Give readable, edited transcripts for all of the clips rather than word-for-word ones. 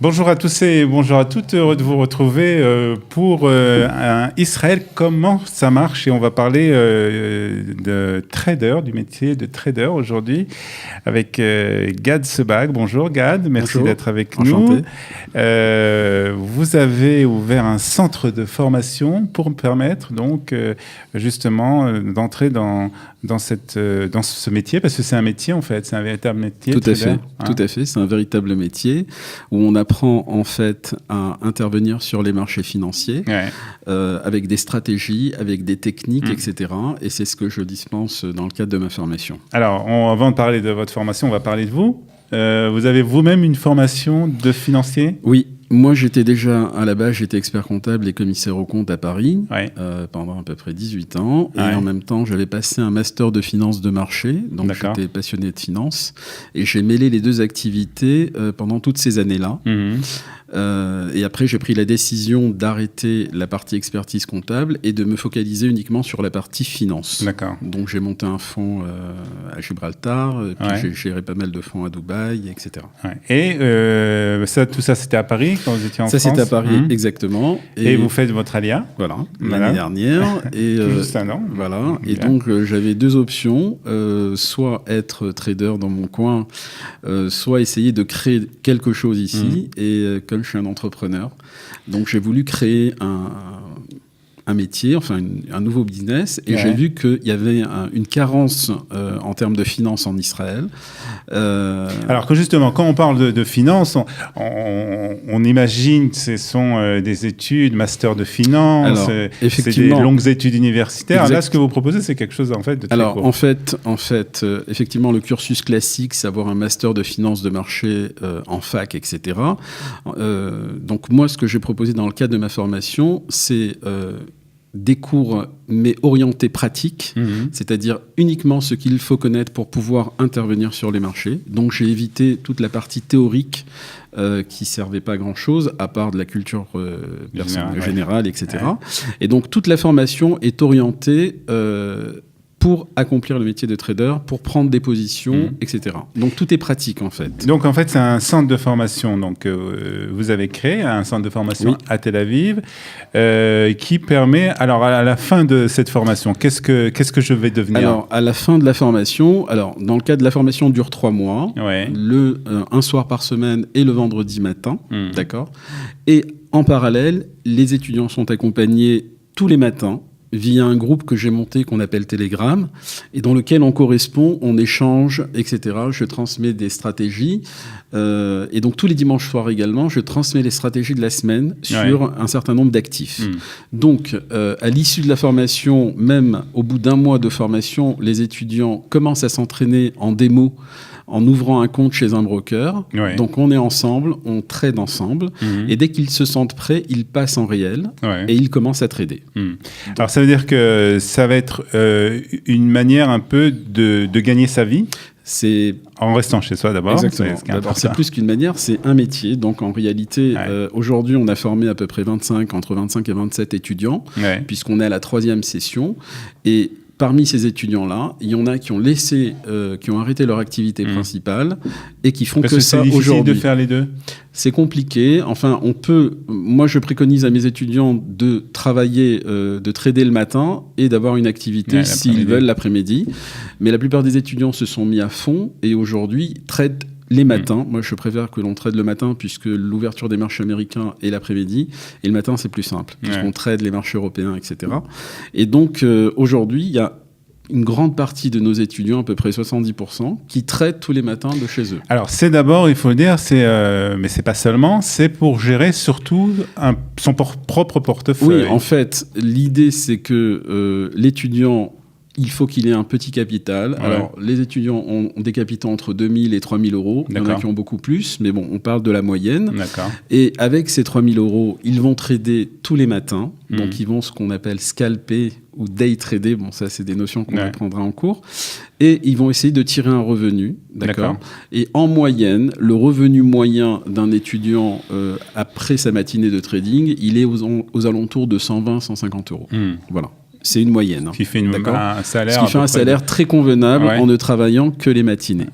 Bonjour à tous et bonjour à toutes, heureux de vous retrouver pour un Israël, comment ça marche, et on va parler de trader, du métier de trader aujourd'hui avec Gad Sebag. Bonjour Gad, merci d'être avec nous. Vous avez ouvert un centre de formation pour me permettre donc justement d'entrer dans ce métier, parce que c'est un métier en fait, c'est un véritable métier. Tout à fait, c'est un véritable métier où on apprend en fait à intervenir sur les marchés financiers avec des stratégies, avec des techniques, etc. Et c'est ce que je dispense dans le cadre de ma formation. Alors, avant de parler de votre formation, on va parler de vous. Vous avez vous-même une formation de financier ? Oui. Moi, j'étais déjà, à la base, j'étais expert comptable et commissaire aux comptes à Paris pendant à peu près 18 ans. Et en même temps, j'avais passé un master de finance de marché. Donc, j'étais passionné de finance. Et j'ai mêlé les deux activités pendant toutes ces années-là. Et après, j'ai pris la décision d'arrêter la partie expertise comptable et de me focaliser uniquement sur la partie finance. Donc, j'ai monté un fonds à Gibraltar, puis j'ai géré pas mal de fonds à Dubaï, etc. Et tout ça, c'était à Paris quand vous étiez en France ? Ça, c'était à Paris, exactement. Et vous faites votre alia ? Voilà, l'année dernière. Et, juste un an. Voilà. Et donc, j'avais deux options. Soit être trader dans mon coin, soit essayer de créer quelque chose ici. Et comme je suis un entrepreneur, donc j'ai voulu créer un métier, enfin un nouveau business, et j'ai vu qu'il y avait une carence en termes de finances en Israël. Alors que justement, quand on parle de finances, on imagine que ce sont des études, master de finance, c'est des longues études universitaires. Là, ce que vous proposez, c'est quelque chose en fait de très court. En fait, effectivement, le cursus classique, c'est avoir un master de finance de marché en fac, etc. Donc moi, ce que j'ai proposé dans le cadre de ma formation, c'est des cours, mais orientés pratiques, c'est-à-dire uniquement ce qu'il faut connaître pour pouvoir intervenir sur les marchés. Donc j'ai évité toute la partie théorique qui servait pas à grand-chose, à part de la culture générale, etc. Et donc toute la formation est orientée pour accomplir le métier de trader, pour prendre des positions, etc. Donc tout est pratique en fait. Donc en fait c'est un centre de formation. Donc vous avez créé un centre de formation à Tel Aviv qui permet. Alors à la fin de cette formation, qu'est-ce que je vais devenir ? Alors à la fin de la formation, dans le cadre de la formation dure 3 mois, un soir par semaine et le vendredi matin, d'accord. Et en parallèle, les étudiants sont accompagnés tous les matins via un groupe que j'ai monté qu'on appelle Telegram et dans lequel on correspond, on échange, etc. Je transmets des stratégies et donc tous les dimanches soirs également, je transmets les stratégies de la semaine sur un certain nombre d'actifs. Donc à l'issue de la formation, même au bout d'un mois de formation, les étudiants commencent à s'entraîner en démo en ouvrant un compte chez un broker. Donc on est ensemble, on trade ensemble, et dès qu'ils se sentent prêts, ils passent en réel et ils commencent à trader. Alors ça veut dire que ça va être une manière un peu de gagner sa vie ? C'est en restant chez soi d'abord. Exactement. D'abord, c'est plus qu'une manière, c'est un métier. Donc en réalité, aujourd'hui, on a formé à peu près entre 25 et 27 étudiants, puisqu'on est à la 3e session. Et parmi ces étudiants-là, il y en a qui ont arrêté leur activité principale et qui font ça aujourd'hui. C'est difficile de faire les deux ? C'est compliqué. Enfin, moi, je préconise à mes étudiants de travailler, de trader le matin et d'avoir une activité s'ils veulent l'après-midi. Mais la plupart des étudiants se sont mis à fond et aujourd'hui traitent les matins. Moi, je préfère que l'on trade le matin puisque l'ouverture des marchés américains est l'après-midi. Et le matin, c'est plus simple puisqu'on trade les marchés européens, etc. Et donc, aujourd'hui, il y a une grande partie de nos étudiants, à peu près 70%, qui traitent tous les matins de chez eux. Alors, c'est d'abord, il faut le dire, mais c'est pas seulement, c'est pour gérer surtout son propre portefeuille. Oui, en fait, l'idée, c'est que l'étudiant, il faut qu'il ait un petit capital. Alors, les étudiants ont des capitaux entre 2 000 et 3 000 euros. Il y en a qui ont beaucoup plus, mais bon, on parle de la moyenne. Et avec ces 3 000 euros, ils vont trader tous les matins. Donc, ils vont ce qu'on appelle scalper ou day trader. Bon, ça, c'est des notions qu'on apprendra en cours. Et ils vont essayer de tirer un revenu. D'accord. Et en moyenne, le revenu moyen d'un étudiant après sa matinée de trading, il est aux alentours de 120-150 euros. Voilà. C'est une moyenne. Qui fait un salaire, ce qui fait un salaire très convenable en ne travaillant que les matinées.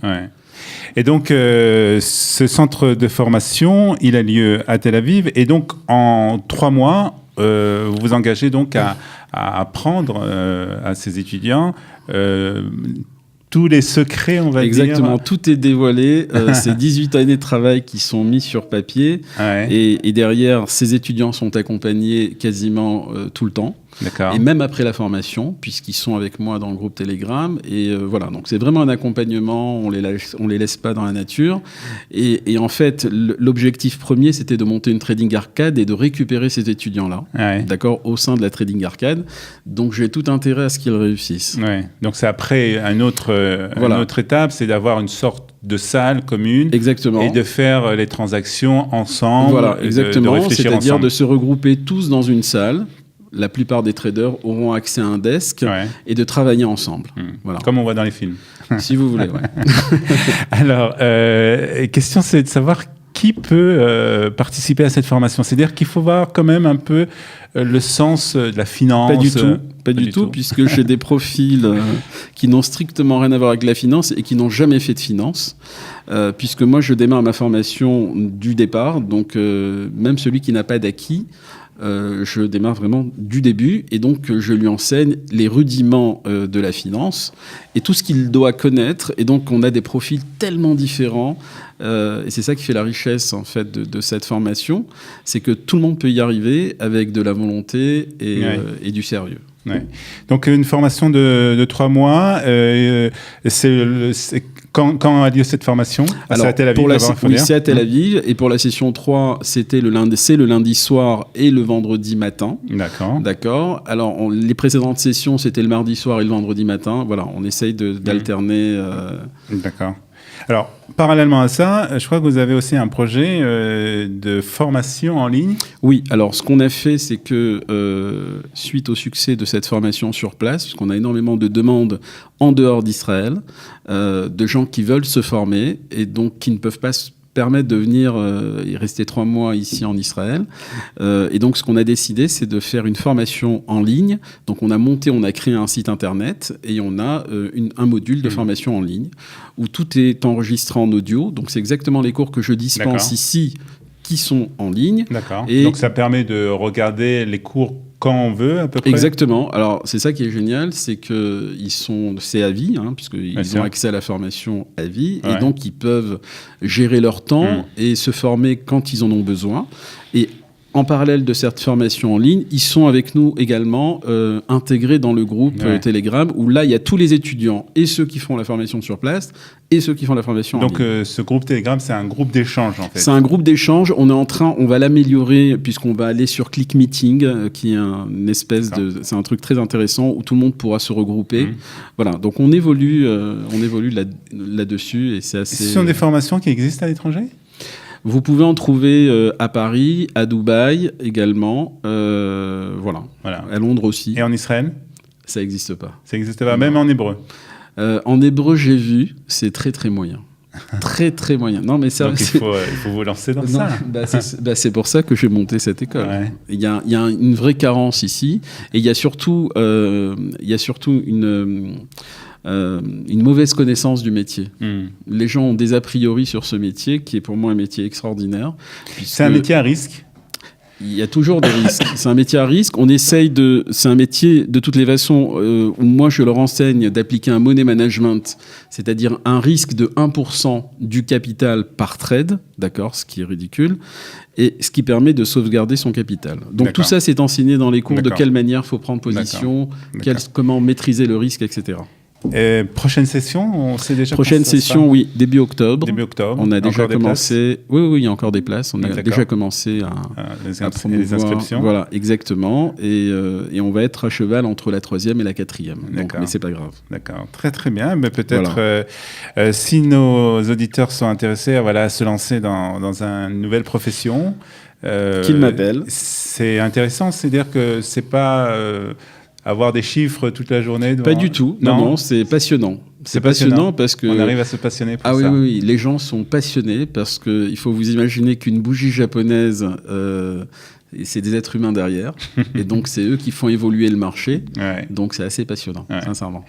Et donc, ce centre de formation, il a lieu à Tel Aviv. Et donc, en 3 mois, vous vous engagez donc à apprendre à ces étudiants tous les secrets, on va dire. Exactement, tout est dévoilé. C'est 18 années de travail qui sont mis sur papier. Ouais. Et derrière, ces étudiants sont accompagnés quasiment tout le temps. D'accord. Et même après la formation, puisqu'ils sont avec moi dans le groupe Telegram. Et voilà, donc c'est vraiment un accompagnement, on les laisse pas dans la nature. Et en fait, l'objectif premier, c'était de monter une trading arcade et de récupérer ces étudiants-là, ouais. D'accord, au sein de la trading arcade. Donc j'ai tout intérêt à ce qu'ils réussissent. Ouais. Donc c'est après une autre étape, c'est d'avoir une sorte de salle commune. Exactement. Et de faire les transactions ensemble. Voilà, exactement. De réfléchir c'est-à-dire ensemble. De se regrouper tous dans une salle. La plupart des traders auront accès à un desk, ouais. Et de travailler ensemble. Voilà. Comme on voit dans les films. Si vous voulez, ouais. Alors, question, c'est de savoir qui peut participer à cette formation. C'est-à-dire qu'il faut voir quand même un peu le sens de la finance. Pas du tout, puisque j'ai des profils qui n'ont strictement rien à voir avec la finance et qui n'ont jamais fait de finance. Puisque moi, je démarre ma formation du départ, donc même celui qui n'a pas d'acquis, je démarre vraiment du début et donc je lui enseigne les rudiments de la finance et tout ce qu'il doit connaître. Et donc on a des profils tellement différents et c'est ça qui fait la richesse en fait de cette formation, c'est que tout le monde peut y arriver avec de la volonté et du sérieux. Ouais. Donc une formation de 3 mois, quand a lieu cette formation? Alors, c'est à Tel Aviv, c'est à Tel Aviv. Et pour la session 3, c'est le lundi soir et le vendredi matin. D'accord. Alors, les précédentes sessions, c'était le mardi soir et le vendredi matin. Voilà, on essaye d'alterner. D'accord. Alors, parallèlement à ça, je crois que vous avez aussi un projet de formation en ligne. Oui, alors ce qu'on a fait, c'est que suite au succès de cette formation sur place, puisqu'on a énormément de demandes en dehors d'Israël, de gens qui veulent se former et donc qui ne peuvent pas se permettre de venir et rester 3 mois ici en Israël. Et donc, ce qu'on a décidé, c'est de faire une formation en ligne. Donc, on a créé un site internet et on a un module de formation en ligne où tout est enregistré en audio. Donc, c'est exactement les cours que je dispense ici qui sont en ligne. D'accord. Et donc, ça permet de regarder les cours quand on veut, à peu près. Exactement. Alors, c'est ça qui est génial, c'est c'est à vie, puisqu'ils ont accès à la formation à vie, et donc ils peuvent gérer leur temps et se former quand ils en ont besoin. Et en parallèle de cette formation en ligne, ils sont avec nous également intégrés dans le groupe Telegram, où là, il y a tous les étudiants et ceux qui font la formation sur place et ceux qui font la formation en ligne. Donc, ce groupe Telegram, c'est un groupe d'échange, en fait. C'est un groupe d'échange. On va l'améliorer puisqu'on va aller sur Click Meeting, qui est c'est un truc très intéressant où tout le monde pourra se regrouper. Voilà. Donc, on évolue là-dessus et c'est assez... Ce sont des formations qui existent à l'étranger ? Vous pouvez en trouver à Paris, à Dubaï également, voilà. À Londres aussi. Et en Israël ? Ça n'existe pas. Ça n'existe pas, même en hébreu ? En hébreu, j'ai vu, c'est très très moyen. Très très moyen. Non, mais donc il faut vous lancer dans ça. C'est pour ça que j'ai monté cette école. Ouais. Il y a une vraie carence ici, et il y a surtout une mauvaise connaissance du métier. Les gens ont des a priori sur ce métier, qui est pour moi un métier extraordinaire. C'est un métier à risque ? Il y a toujours des risques. C'est un métier à risque. C'est un métier, de toutes les façons, où moi je leur enseigne d'appliquer un money management, c'est-à-dire un risque de 1% du capital par trade, d'accord, ce qui est ridicule, et ce qui permet de sauvegarder son capital. Donc tout ça, c'est enseigné dans les cours, de quelle manière il faut prendre position, comment maîtriser le risque, etc. Prochaine session, on sait déjà. Prochaine session, oui, début octobre. Début octobre. On a déjà commencé. Oui, il y a encore des places. On a déjà commencé à promouvoir les inscriptions. Voilà, exactement. Et on va être à cheval entre la 3e et la 4e. Donc, mais c'est pas grave. D'accord, très très bien. Mais peut-être si nos auditeurs sont intéressés, à se lancer dans une nouvelle profession, qu'ils m'appellent. C'est intéressant, c'est-à-dire que c'est pas avoir des chiffres toute la journée. Pas du tout. Non, c'est passionnant. C'est passionnant parce que... On arrive à se passionner pour ça. Oui, les gens sont passionnés parce qu'il faut vous imaginer qu'une bougie japonaise Et c'est des êtres humains derrière. Et donc, c'est eux qui font évoluer le marché. Donc, c'est assez passionnant, sincèrement.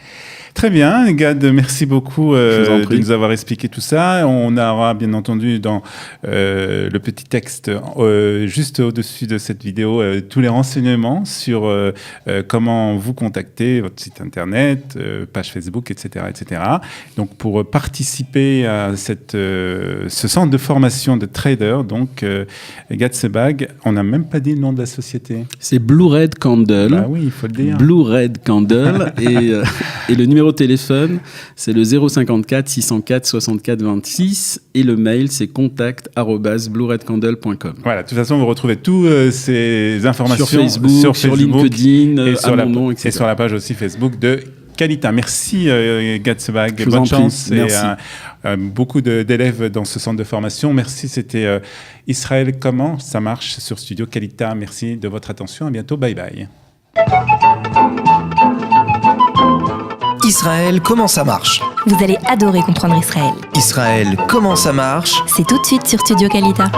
Très bien, Gad, merci beaucoup de nous avoir expliqué tout ça. On aura bien entendu dans le petit texte juste au-dessus de cette vidéo tous les renseignements sur comment vous contacter, votre site internet, page Facebook, etc., etc. Donc pour participer à ce centre de formation de traders, donc Gad Sebag, on n'a même pas dit le nom de la société. C'est Blue Red Candle. Ah oui, il faut le dire. Blue Red Candle et le numéro de téléphone, c'est le 054 604 64 26 et le mail, c'est contact@blueredcandle.com. Voilà, de toute façon, vous retrouvez toutes ces informations sur Facebook, sur LinkedIn, et sur la page aussi Facebook de Qualita. Merci Gad Sebag, bonne chance et beaucoup d'élèves dans ce centre de formation. Merci, c'était Israël, comment ça marche sur Studio Qualita. Merci de votre attention, à bientôt, bye bye. Israël, comment ça marche? Vous allez adorer comprendre Israël. Israël, comment ça marche? C'est tout de suite sur Studio Qualita.